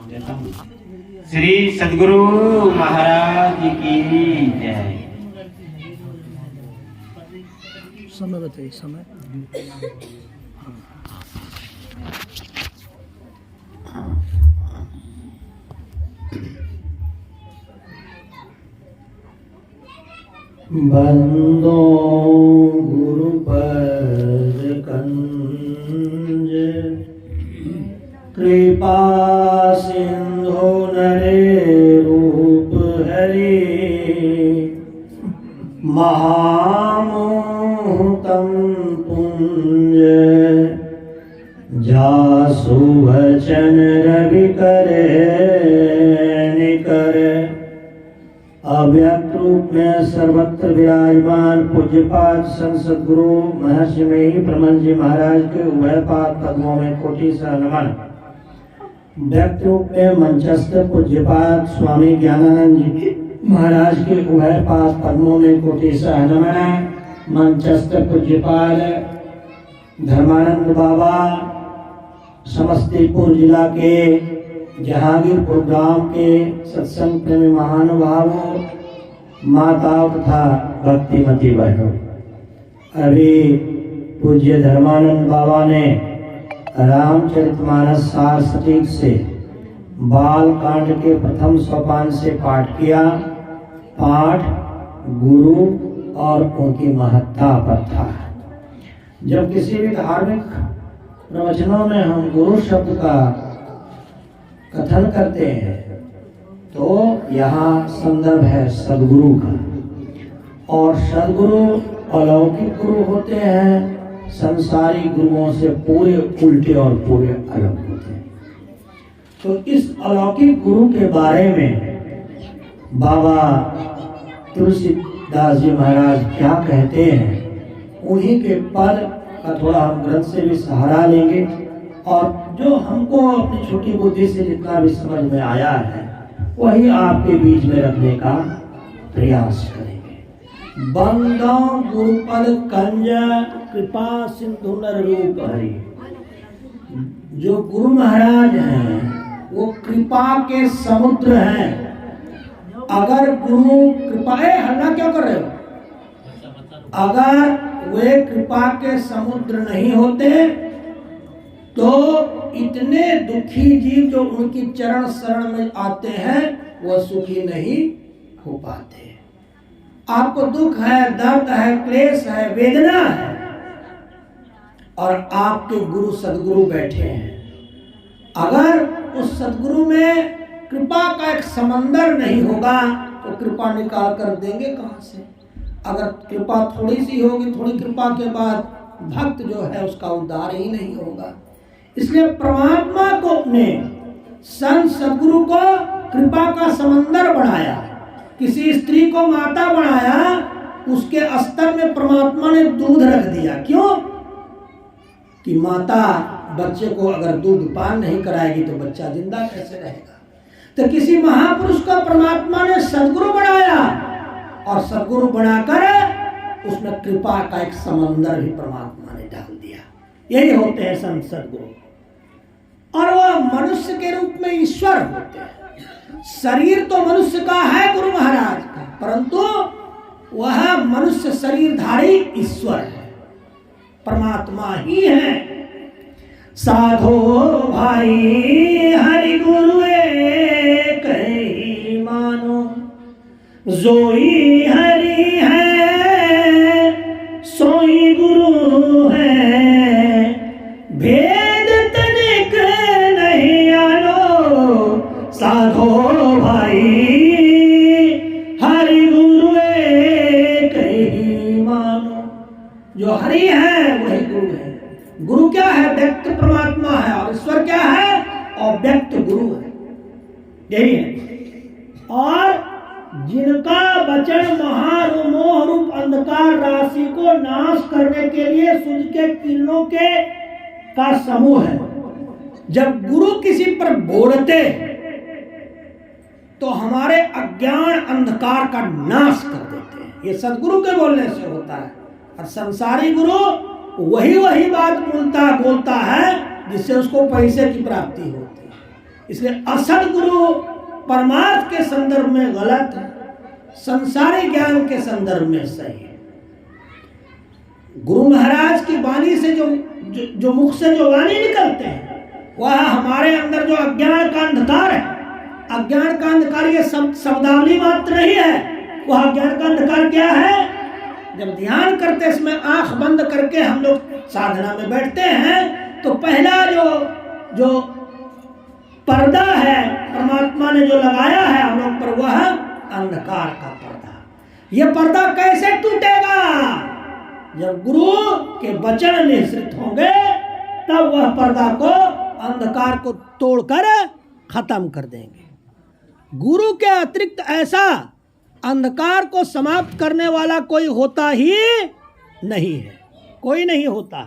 श्री सद्गुरु महाराज की जय। समय बताइए, समय। बंदो गुरु पर कंज, कृपा सिंधु नरे रूप हरि, महामोहतम पुंज, जासु वचन रवि करे निकर, अव्यक्त रूप में सर्वत्र विराजमान पूज्यपाद संत सद्गुरु महर्षि में प्रमथ जी महाराज के उभय पाद पद्मों में कोटि सा नमन। व्यक्त रूप में मंचस्थ पूज्यपाद स्वामी ज्ञानानंद जी महाराज के उभय पाद पद्मों में कोटि सा नमन। मंचस्थ पूज्यपाद धर्मानंद बाबा समस्तीपुर जिला के जहांगीरपुर गांव के सत्संग प्रेमी महानुभावों, माताओं तथा भक्तिमती बहनों, अभी पूज्य धर्मानंद बाबा ने रामचरितमानस सार सटीक से बाल कांड के प्रथम सोपान से पाठ किया। पाठ गुरु और उनकी महत्ता पर था। जब किसी भी धार्मिक प्रवचनों में हम गुरु शब्द का कथन करते हैं तो यहाँ संदर्भ है सद्गुरु का। और सद्गुरु अलौकिक गुरु होते हैं, संसारी गुरुओं से पूरे उल्टे और पूरे अलग होते हैं। तो इस अलौकिक गुरु के बारे में बाबा तुलसीदास जी महाराज क्या कहते हैं, उन्हीं के पद का थोड़ा हम ग्रंथ से भी सहारा लेंगे और जो हमको अपनी छोटी बुद्धि से जितना भी समझ में आया है वही आपके बीच में रखने का प्रयास करेंगे। बंदो गुरुपद कंज, कृपा सिंधु नर रूप हरि। जो गुरु महाराज हैं वो कृपा के समुद्र हैं। अगर गुरु कृपा, हल्ला क्यों कर रहे हो? अगर वे कृपा के समुद्र नहीं होते तो इतने दुखी जीव जो उनकी चरण शरण में आते हैं वह सुखी नहीं हो पाते। आपको दुख है, दर्द है, क्लेश है, वेदना है और आपके गुरु सद्गुरु बैठे हैं। अगर उस सद्गुरु में कृपा का एक समंदर नहीं होगा तो कृपा निकाल कर देंगे कहां से? अगर कृपा थोड़ी सी होगी, थोड़ी कृपा के बाद भक्त जो है उसका उद्धार ही नहीं होगा। इसलिए परमात्मा को अपने संत सद्गुरु को कृपा का समंदर बनाया। किसी स्त्री को माता बनाया, उसके स्तर में परमात्मा ने दूध रख दिया। क्यों? कि माता बच्चे को अगर दूध पान नहीं कराएगी तो बच्चा जिंदा कैसे रहेगा। तो किसी महापुरुष को परमात्मा ने सद्गुरु बनाया और सद्गुरु बनाकर उसमें कृपा का एक समंदर भी परमात्मा ने डाल दिया। यही होते हैं संत सद्गुरु। और वह मनुष्य के रूप में ईश्वर होते हैं। शरीर तो मनुष्य का है गुरु महाराज का, परंतु वह मनुष्य शरीरधारी ईश्वर है, परमात्मा ही है। साधो भाई हरि गुरु एक ही मानो, जोई हरि है सोई गुरु है, भेद तनिक नहीं आनो। साधो भाई हरि गुरु एक ही मानो। जो हरि है वही गुरु है। गुरु क्या है? व्यक्त परमात्मा है। और ईश्वर क्या है? अव्यक्त गुरु है। यही है। और जिनका वचन महामोह रूप अंधकार राशि को नाश करने के लिए सूर्य के किरणों के का समूह है। जब गुरु किसी पर बोलते तो हमारे अज्ञान अंधकार का नाश कर देते हैं। ये सद्गुरु के बोलने से होता है। और संसारी गुरु वही बात बोलता है जिससे उसको पैसे की प्राप्ति होती है। इसलिए असद्गुरु परमार्थ के संदर्भ में गलत है, संसारी ज्ञान के संदर्भ में सही है। गुरु महाराज की वाणी से जो मुख से जो वाणी निकलते हैं वह हमारे अंदर जो अज्ञान का अंधकार है, अज्ञान का अंधकार ये शब्दावली मात्र नहीं है। वह अज्ञान का अंधकार क्या है? जब ध्यान करते इसमें आंख बंद करके हम लोग साधना में बैठते हैं तो पहला जो पर्दा है परमात्मा ने जो लगाया है हम लोग पर, वह अंधकार का पर्दा। यह पर्दा कैसे टूटेगा? जब गुरु के वचन निश्रित होंगे तब वह पर्दा को, अंधकार को तोड़कर खत्म कर देंगे। गुरु के अतिरिक्त ऐसा अंधकार को समाप्त करने वाला कोई होता ही नहीं है, कोई नहीं होता,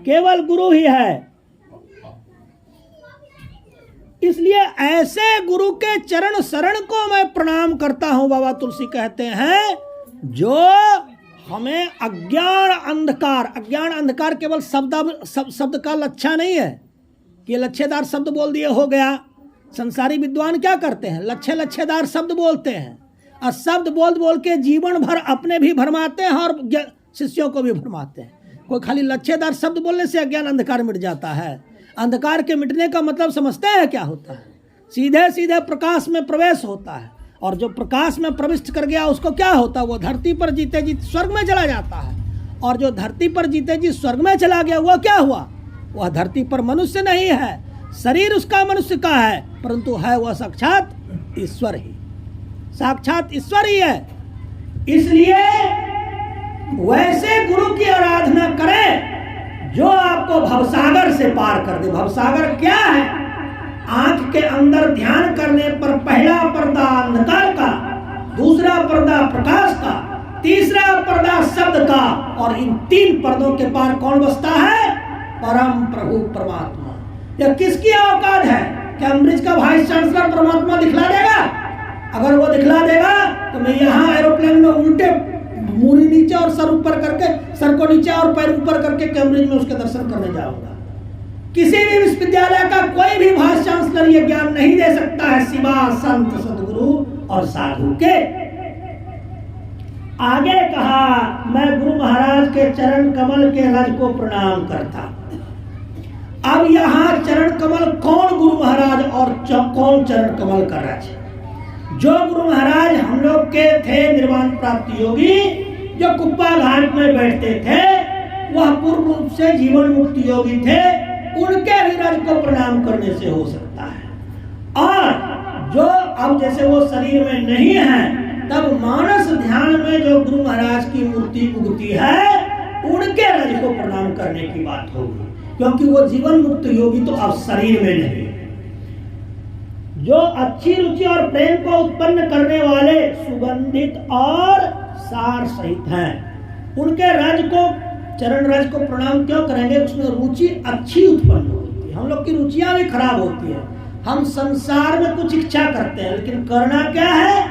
केवल गुरु ही है। इसलिए ऐसे गुरु के चरण शरण को मैं प्रणाम करता हूं। बाबा तुलसी कहते हैं जो हमें अज्ञान अंधकार केवल शब्द का लच्छा नहीं है कि लच्छेदार शब्द बोल दिए हो गया। संसारी विद्वान क्या करते हैं? लच्छेदार शब्द बोलते हैं और शब्द बोल के जीवन भर अपने भी भरमाते हैं और शिष्यों को भी भरमाते हैं। कोई खाली लच्छेदार शब्द बोलने से अज्ञान अंधकार मिट जाता है? अंधकार के मिटने का मतलब समझते हैं क्या होता है? सीधे सीधे प्रकाश में प्रवेश होता है, और जो प्रकाश में प्रविष्ट कर गया उसको क्या होता है? वो धरती पर जीते जी स्वर्ग में चला जाता है। और जो धरती पर जीते जी स्वर्ग में चला गया वह क्या हुआ? वह धरती पर मनुष्य नहीं है, शरीर उसका मनुष्य का है, परंतु है वह साक्षात ईश्वर ही, साक्षात ईश्वर ही है। इसलिए वैसे गुरु की आराधना करें जो आपको भवसागर से पार कर दे। भवसागर क्या है? आंख के अंदर ध्यान करने पर पहला पर्दा अंधकार का, दूसरा पर्दा प्रकाश का, तीसरा पर्दा शब्द का, और इन 3 पर्दों के पार कौन बसता है? परम प्रभु परमात्मा। यह किसकी औकात है? कैम्ब्रिज का वाइस चांसलर परमात्मा दिखला देगा? अगर वो दिखला देगा तो मैं यहाँ एरोप्लेन में उल्टे मूरी नीचे और सर ऊपर करके, सर को नीचे और पैर ऊपर करके कैम्ब्रिज में उसके दर्शन करने जाऊंगा। किसी भी विश्वविद्यालय का कोई भी वाइस चांसलर ये ज्ञान नहीं दे सकता है सिवा संत सदगुरु और साधु के। आगे कहा, मैं गुरु महाराज के चरण कमल के रज को प्रणाम करता। अब यहाँ चरण कमल कौन गुरु महाराज और कौन चरण कमल का रज? जो गुरु महाराज हम लोग के थे निर्वाण प्राप्ति योगी, जो कुप्पा घाट में बैठते थे, वह पूर्ण रूप से जीवन मुक्ति योगी थे, उनके भी रज को प्रणाम करने से हो सकता है। और जो अब जैसे वो शरीर में नहीं है, तब मानस ध्यान में जो गुरु महाराज की मूर्ति उगती है, उनके रज को प्रणाम करने की बात होगी, क्योंकि वो जीवन मुक्त योगी तो अब शरीर में नहीं। जो अच्छी रुचि और प्रेम को उत्पन्न करने वाले सुगंधित और सार सहित हैं, उनके रज को, चरण रज को प्रणाम क्यों करेंगे? उसमें रुचि अच्छी उत्पन्न होती है। हम लोग की रुचियां भी खराब होती है। हम संसार में कुछ इच्छा करते हैं, लेकिन करना क्या है?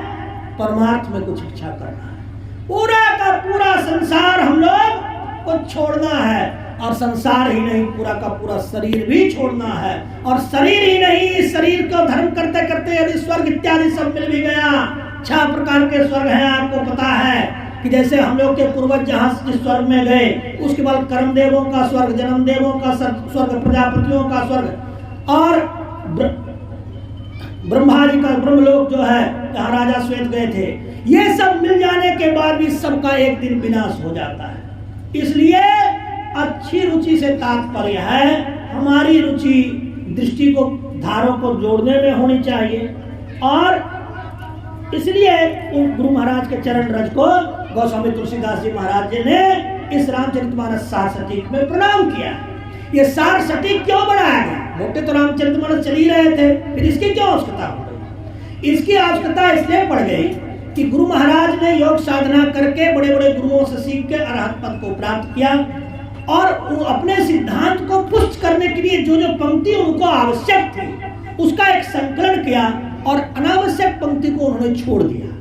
परमार्थ में कुछ इच्छा करना है। पूरा का पूरा संसार हम लोग को छोड़ना है, और संसार ही नहीं, पूरा का पूरा शरीर भी छोड़ना है। और शरीर ही नहीं, शरीर को धर्म करते करते यदि स्वर्ग इत्यादि सब मिल भी गया, 6 प्रकार के स्वर्ग हैं। आपको पता है कि जैसे हम लोग के पूर्वज जहाँ जिस स्वर्ग में गए, उसके बाद कर्म देवों का स्वर्ग, जन्म देवों का स्वर्ग, प्रजापतियों का स्वर्ग, और ब्रह्मा जी का ब्रह्मलोक जो है जहाँ राजा श्वेत गए थे, ये सब मिल जाने के बाद भी सबका एक दिन विनाश हो जाता है। इसलिए अच्छी रुचि से तात्पर्य है हमारी रुचि दृष्टि को, धारों को जोड़ने में होनी चाहिए। और इसलिए गुरु महाराज के चरण रज को गोस्वामी तुलसीदास जी महाराज जी ने इस रामचरितमानस सार सटीक में प्रणाम किया। ये सार सटीक क्यों बनाया गया? मोटे तो रामचरितमानस चल ही रहे थे, फिर इसकी क्यों आवश्यकता हो गई? इसकी आवश्यकता इसलिए पड़ गई कि गुरु महाराज ने योग साधना करके बड़े बड़े गुरुओं से सीख के अरहत पद को प्राप्त किया, और अपने सिद्धांत को पुष्ट करने के लिए जो जो पंक्ति उनको आवश्यक थी उसका एक संकलन किया, और अनावश्यक पंक्ति को उन्होंने छोड़ दिया।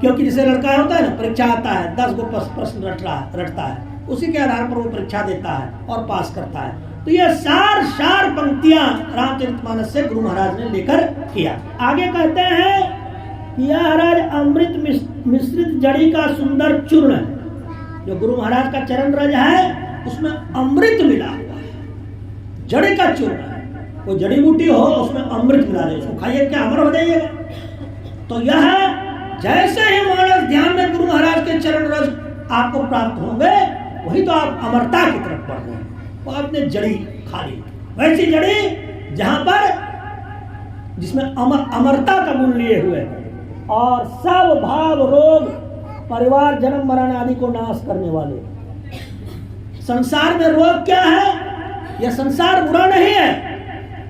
क्योंकि जैसे लड़का होता है ना, परीक्षा आता है, 10 गो प्रश्न रटता है, उसी के आधार पर वो परीक्षा देता है और पास करता है। तो ये सार पंक्तियां रामचरितमानस से गुरु महाराज ने लेकर किया। आगे कहते हैं कि यह महाराज अमृत मिश्रित जड़ी का सुंदर चूर्ण है। जो गुरु महाराज का चरण रज है उसमें अमृत मिला हुआ है, जड़ी का चूर्ण है। कोई जड़ी बूटी हो उसमें अमृत मिला दे, उसको खाइए क्या अमर हो जाइएगा। तो यह जैसे ही मानस ध्यान में गुरु महाराज के चरण रज आपको प्राप्त होंगे, वही तो आप अमरता की तरफ बढ़ गए। तो आपने जड़ी खा ली, वैसी जड़ी जहां पर जिसमें अमरता का गुण लिए हुए और सब भाव रोग परिवार जन्म मरण आदि को नाश करने वाले। संसार में रोग क्या है? यह संसार बुरा नहीं है,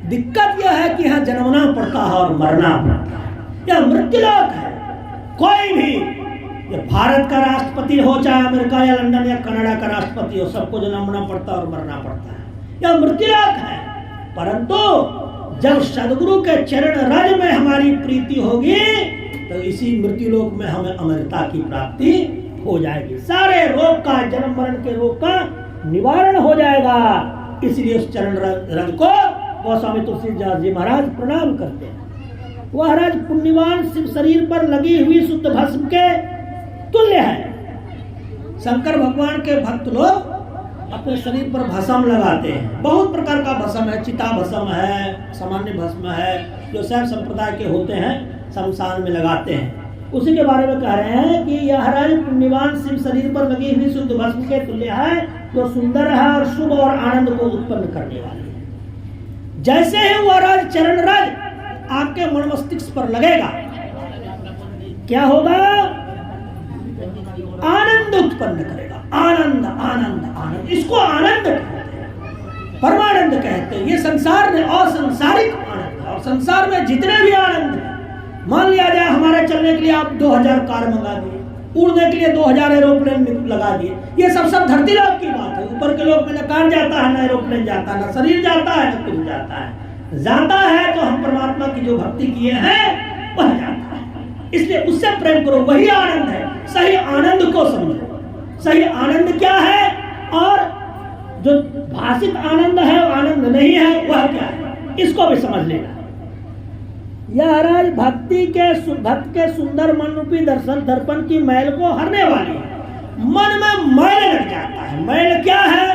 दिक्कत यह है कि यहाँ जन्मना पड़ता है और मरना पड़ता है। यह मृत्युलोक है। कोई भी, ये भारत का राष्ट्रपति हो चाहे अमेरिका या लंदन या कनाडा का राष्ट्रपति हो, सबको जन्मना पड़ता है और मरना पड़ता है। यह मृत्युलोक है। परंतु जब सदगुरु के चरण रज में हमारी प्रीति होगी तो इसी मृत्युलोक में हमें अमरता की प्राप्ति हो जाएगी। सारे रोग का, जन्म मरण के रोग का निवारण हो जाएगा। इसलिए उस चरण रज को गोस्वामी तुलसीदास जी महाराज प्रणाम करते हैं। वह महाराज पुण्यवान शिव शरीर पर लगी हुई शुद्ध भस्म के तुल्य है। शंकर भगवान के भक्त लोग अपने शरीर पर भस्म लगाते हैं। बहुत प्रकार का भस्म है, चिता भस्म है, सामान्य भस्म है, जो शैव संप्रदाय के होते हैं शमशान में लगाते हैं। उसी के बारे में कह रहे हैं कि यह महाराज पुण्यवान शिव शरीर पर लगी हुई शुद्ध भस्म के तुल्य है, जो सुंदर है और शुभ और आनंद को उत्पन्न करने वाली है। जैसे ही वह राज चरण रज आपके मन मस्तिष्क पर लगेगा, क्या होगा? आनंद उत्पन्न करेगा। आनंद आनंद आनंद, इसको आनंद कहते हैं, परमानंद कहते हैं। ये संसार में असंसारिक आनंद है। और संसार में जितने भी आनंद है, मान लिया जाए हमारे चलने के लिए आप 2000 कार मंगा दिए, उड़ने के लिए 2000 एरोप्लेन लगा दिए, ये सब धरती लोक की बात है। ऊपर के लोग में न कार जाता है, न एरोप्लेन जाता है, न शरीर जाता है, न कुछ जाता है। जाता है तो हम परमात्मा की जो भक्ति किए हैं वह जाता है। इसलिए उससे प्रेम करो, वही आनंद है। सही आनंद को समझो। सही आनंद क्या है और जो भाषित आनंद है वो आनंद नहीं है, वह क्या है, इसको भी समझ लेना। यह महाराज भक्त के सुंदर मन रूपी दर्पण की मैल को हरने वाली है। मन में मैल लग जाता है। मैल क्या है?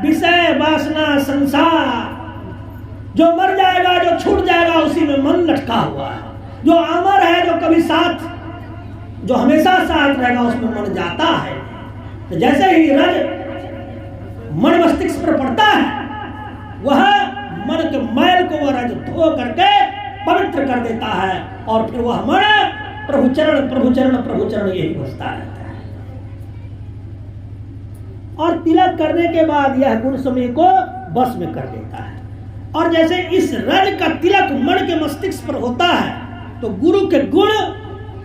विषय वासना संसार। जो मर जाएगा, जो छूट जाएगा, उसी में मन लटका हुआ है। जो अमर है, जो कभी साथ, जो हमेशा साथ रहेगा, उसमें मन जाता है। तो जैसे ही रज मन मस्तिष्क पर पड़ता है, वह मन के मैल को वह रज धो करके पवित्र कर देता है और फिर वह मन प्रभु चरण प्रभु चरण प्रभु चरण यही बसता रहता है। और तिलक करने के बाद यह गुण समूह को बस में कर देता है। और जैसे इस रज का तिलक मन के मस्तिष्क पर होता है तो गुरु के गुण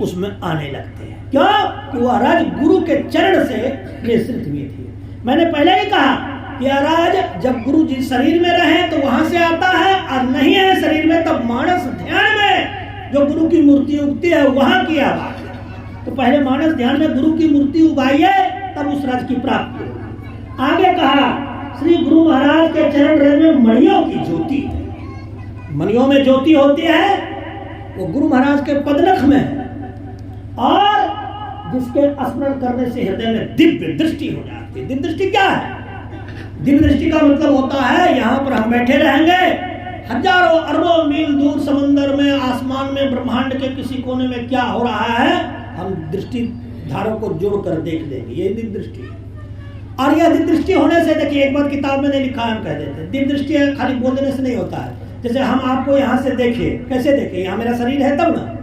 उसमें आने लगते हैं। क्यों? कि वह रज गुरु के चरण से निश्रित हुई थी। मैंने पहले ही कहा कि राज जब गुरु जी शरीर में रहे तो वहां से आता है, और नहीं है शरीर में तब मानस ध्यान में जो गुरु की मूर्ति उगती है वहां किया बात। तो पहले मानस ध्यान में गुरु की मूर्ति उगाइए, तब उस रज की प्राप्ति होगी। आगे कहा श्री गुरु महाराज के चरण रज में मणियों की ज्योति। मणियों में ज्योति होती है, वो गुरु महाराज के पदनख में है, और जिसके स्मरण करने से हृदय में दिव्य दृष्टि हो जाती है। दिव्य दृष्टि क्या है? दिव्य दृष्टि का मतलब होता है यहाँ पर हम बैठे रहेंगे, हजारों अरबों मील दूर समुद्र में, आसमान में, ब्रह्मांड के किसी कोने में क्या हो रहा है, हम दृष्टि धारों को जोड़कर देख लेंगे। ये दिव्य दृष्टि है। और यह दिव्य दृष्टि होने से, देखिए एक बार किताब में नहीं लिखा है, हम कह देते हैं दिव्य दृष्टि खाली बोलने से नहीं होता है। जैसे हम आपको यहाँ से देखे, कैसे देखे? यहाँ मेरा शरीर है तब ना,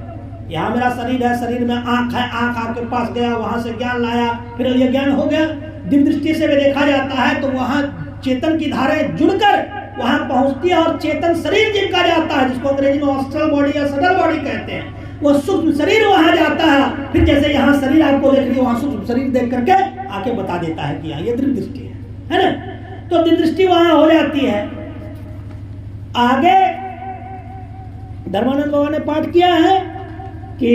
यहाँ मेरा शरीर है, शरीर में आंख है, आंख आपके पास गया, वहां से ज्ञान लाया, फिर ये ज्ञान हो गया। दिव्य दृष्टि से भी देखा जाता है तो वहां चेतन की धाराएं जुड़कर वहां पहुंचती है और चेतन शरीर जिनका जाता है, जिसको अंग्रेजी में ऑस्ट्रल बॉडी या सटल बॉडी कहते हैं, वो सूक्ष्म शरीर वहां जाता है। फिर जैसे यहाँ शरीर आपको देख रही है, वहां सूक्ष्म शरीर देख करके आके बता देता है कि यहाँ ये दिव्य दृष्टि है ना। तो दिव्य दृष्टि वहां हो जाती है। आगे धर्मानंद बाबा ने पाठ किया है कि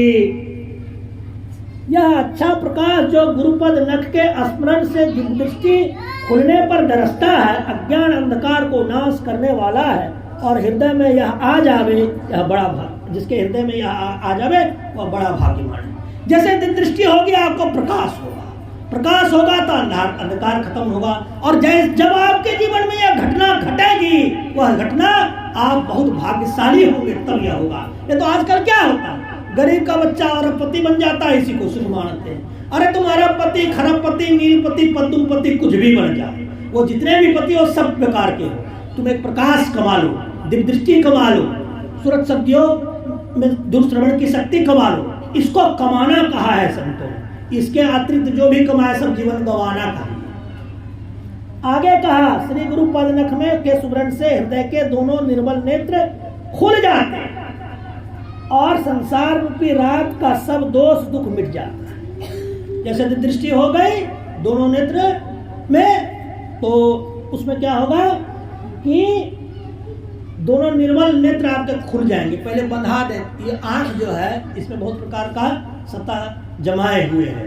यह अच्छा प्रकाश जो गुरुपद नख के स्मरण से दिव्य दृष्टि खुलने पर दरसता है, अज्ञान अंधकार को नाश करने वाला है, और हृदय में यह आ जावे, यह बड़ा भाग, जिसके हृदय में यह आ जावे वह बड़ा भाग्यवान है। जैसे दिन दृष्टि होगी आपको प्रकाश होगा, प्रकाश होगा तो अंधकार खत्म होगा। और जब आपके जीवन में यह घटना घटेगी, वह घटना आप बहुत भाग्यशाली होंगे, तब यह होगा। ये तो आजकल क्या होता है, गरीब का बच्चा अरबपति बन जाता है, इसी को शुभ मानते हैं। अरे तुम अरबपति, खरबपति, नीलपति, पद्मपति कुछ भी बन जाओ, वो जितने भी पति हो सब प्रकार के हो, तुम एक प्रकाश कमा लो, दिव्य दृष्टि कमा लो, सूरत शब्दियों में दुर्श्रवण की शक्ति कमा लो। इसको कमाना कहा है संतों ने, इसके अतिरिक्त जो भी कमाए सब जीवन गंवाना कहा। आगे कहा, श्री गुरु पद नख में के सुवर्ण से हृदय के दोनों निर्मल नेत्र खुल जाते हैं और संसार रूपी रात का सब दोष दुख मिट जाता है। जैसे दृष्टि हो गई दोनों नेत्र में, तो उसमें क्या होगा कि दोनों निर्मल नेत्र आपके खुल जाएंगे। पहले बंधा दे, ये आंख जो है इसमें बहुत प्रकार का सत्ता जमाए हुए है,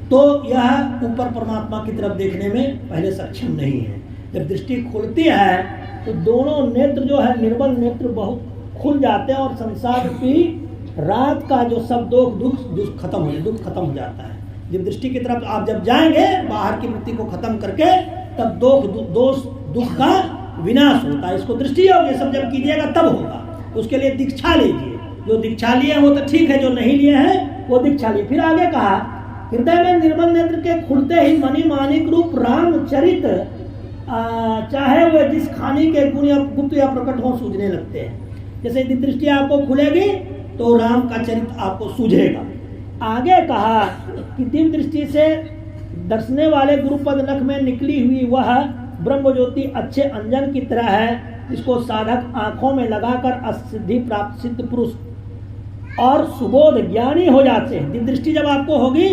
तो यह ऊपर परमात्मा की तरफ देखने में पहले सक्षम नहीं है। जब दृष्टि खुलती है तो दोनों नेत्र जो है निर्मल नेत्र बहुत खुल जाते हैं और संसार रूपी रात का जो सब दुख खत्म हो जाता है। जब दृष्टि की तरफ आप जब जाएंगे, बाहर की वृत्ति को खत्म करके, तब दुख का विनाश होता है। इसको दृष्टि योग ये सब जब कीजिएगा तब होगा। उसके लिए दीक्षा लीजिए, जो दीक्षा लिए हैं वो तो ठीक है, जो नहीं लिए हैं वो दीक्षा लिए। फिर आगे कहा, हृदय में निर्मल नेत्र के खुलते ही मणि माणिक रूप रामचरित चाहे वह जिस खानी के गुण या गुप्त या प्रकट हो सूझने लगते हैं। जैसे दृष्टि आपको खुलेगी तो राम का चरित्र आपको सूझेगा। आगे कहा कि दिव्य दृष्टि से दर्शने वाले गुरुपद नख में निकली हुई वह ब्रह्म ज्योति अच्छे अंजन की तरह है, जिसको साधक आंखों में लगाकर सिद्धि प्राप्त सिद्ध पुरुष और सुबोध ज्ञानी हो जाते हैं। दिव्य दृष्टि जब आपको होगी,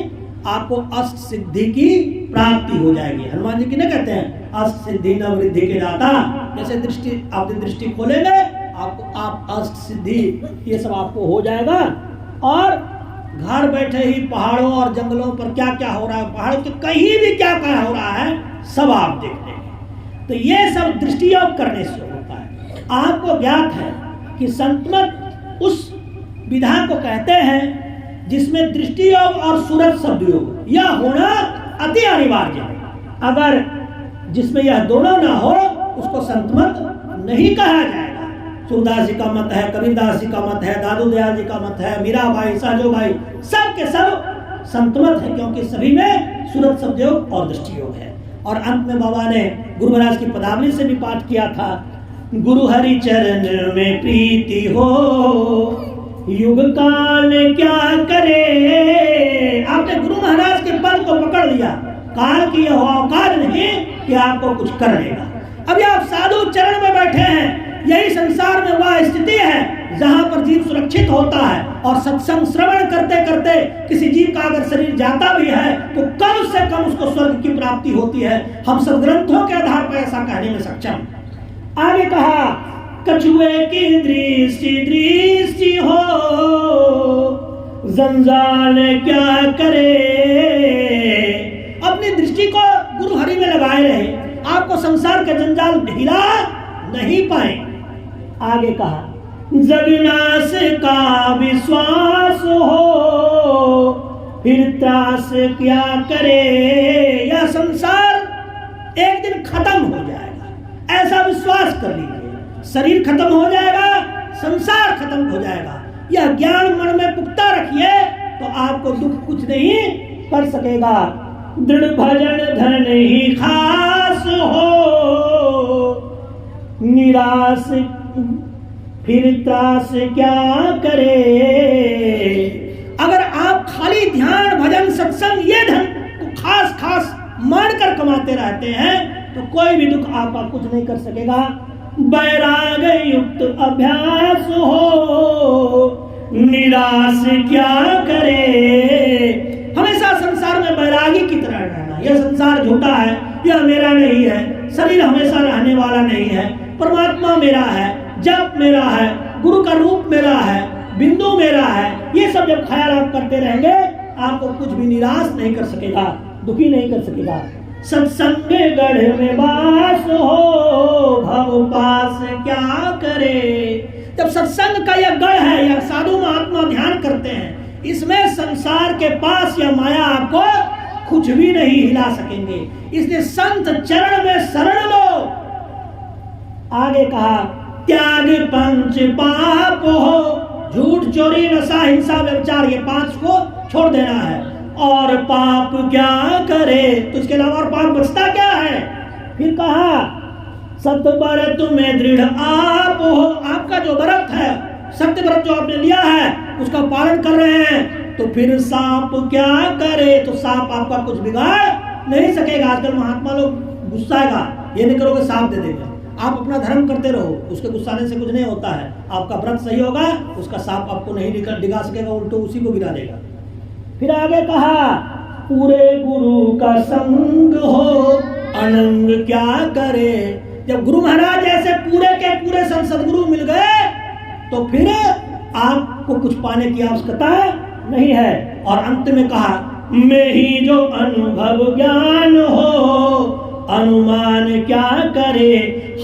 आपको अष्ट सिद्धि की प्राप्ति हो जाएगी। हनुमान जी की ना कहते हैं, अष्ट सिद्धि न वृद्धि के दाता। जैसे दृष्टि आप दृष्टि खोलेंगे, आपको आप अष्ट सिद्धि ये सब आपको हो जाएगा। और घर बैठे ही पहाड़ों और जंगलों पर क्या क्या हो रहा है, पहाड़ों के कहीं भी क्या क्या हो रहा है, सब आप देख लेंगे। तो ये सब दृष्टि योग करने से होता है। आपको ज्ञात है कि संतमत उस विधा को कहते हैं जिसमें दृष्टि योग और सूरत शब्द योग यह होना अति अनिवार्य है। अगर जिसमें यह दोनों ना हो, उसको संतमत नहीं कहा जाएगा। सूरदास जी का मत है, कबीरदास जी का मत है, दादू दयाल जी का मत है, मीराबाई, साजो भाई, सब के सब संतमत है, क्योंकि सभी में सूरत शब्द योग और दृष्टि योग है। और अंत में बाबा ने गुरु महाराज की पदावली से भी पाठ किया था, गुरु हरि चरण में प्रीति हो, युग काल क्या करे। आपने गुरु महाराज के पद को पकड़ लिया, काल की यह औकात नहीं कि आपको कुछ कर लेगा। अभी आप साधु चरण में बैठे हैं, यही संसार में वह स्थिति है जहां पर जीव सुरक्षित होता है। और सत्संग श्रवण करते करते किसी जीव का अगर शरीर जाता भी है तो कम से कम उसको स्वर्ग की प्राप्ति होती है। हम सब ग्रंथों के आधार पर ऐसा कहने में सक्षम। आगे कहा, कछुए की दृष्टि हो, जंजाल क्या करे। अपनी दृष्टि को गुरु हरि में लगाए रहे, आपको संसार के जंजाल हिला नहीं पाए। आगे कहा, जगनाश का विश्वास हो, फिर त्रास क्या करे। यह संसार एक दिन खत्म हो जाएगा, ऐसा विश्वास कर लीजिए। शरीर खत्म हो जाएगा, संसार खत्म हो जाएगा। यह ज्ञान मन में पुख्ता रखिए तो आपको दुख कुछ नहीं कर सकेगा। दृढ़ भजन धन ही खास हो, निराश फिर त्रास क्या करे। अगर आप खाली ध्यान भजन सत्संग ये धन को खास खास मानकर कमाते रहते हैं तो कोई भी दुख आपका कुछ नहीं कर सकेगा। वैराग युक्त अभ्यास हो, निराश क्या करे। हमेशा संसार में वैरागी की तरह रहना। यह संसार झूठा है, यह मेरा नहीं है, शरीर हमेशा रहने वाला नहीं है, परमात्मा मेरा है, जप मेरा है, गुरु का रूप मेरा है, बिंदु मेरा है। ये सब जब ख्याल आप करते रहेंगे, आपको कुछ भी निराश नहीं कर सकेगा, दुखी नहीं कर सकेगा। सत्संग गढ़ में वास हो, भव पास क्या करे। जब सत्संग का यह गढ़ है, यह साधु महात्मा ध्यान करते हैं, इसमें संसार के पास या माया आपको कुछ भी नहीं हिला सकेंगे। इसलिए संत चरण में शरण लो। आगे कहा त्याग पंच पाप हो, झूठ चोरी नशा हिंसा व्यभिचार, ये 5 को छोड़ देना है। और पाप क्या करे, तो इसके अलावा और पाप बचता क्या है। फिर कहा सत्य व्रत में दृढ़ आप हो, आपका जो व्रत है, सत्य व्रत जो आपने लिया है उसका पालन कर रहे हैं, तो फिर सांप क्या करे, तो सांप आपका कुछ बिगाड़ नहीं सकेगा। आजकल महात्मा लोग गुस्साएगा, ये नहीं करोगे सांप दे देगा। आप अपना धर्म करते रहो, उसके गुस्साने से कुछ नहीं होता है। आपका व्रत सही होगा, उसका सांप आपको नहीं डिगा सकेगा, उल्टो उसी को गिरा देगा। फिर आगे कहा पूरे गुरु का संग हो, अनंग क्या करे। जब गुरु महाराज जैसे पूरे के पूरे सदगुरु मिल गए तो फिर आपको कुछ पाने की आवश्यकता नहीं है। और अंत में कहा मैं ही जो अनुभव ज्ञान हो, अनुमान क्या करे।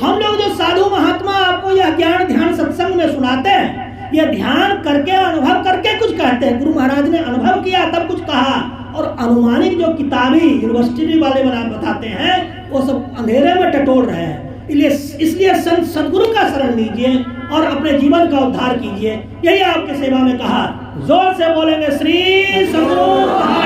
हम लोग जो साधु महात्मा आपको यह ज्ञान ध्यान सत्संग में सुनाते हैं, यह ध्यान करके अनुभव करके कुछ कहते हैं। गुरु महाराज ने अनुभव किया तब कुछ कहा। और अनुमानिक जो किताबी यूनिवर्सिटी वाले बताते हैं वो सब अंधेरे में टटोल रहे हैं। इसलिए संत सदगुरु का शरण लीजिए और अपने जीवन का उद्धार कीजिए। यही आपके सेवा में कहा। जोर से बोलेंगे श्री सदगुरु।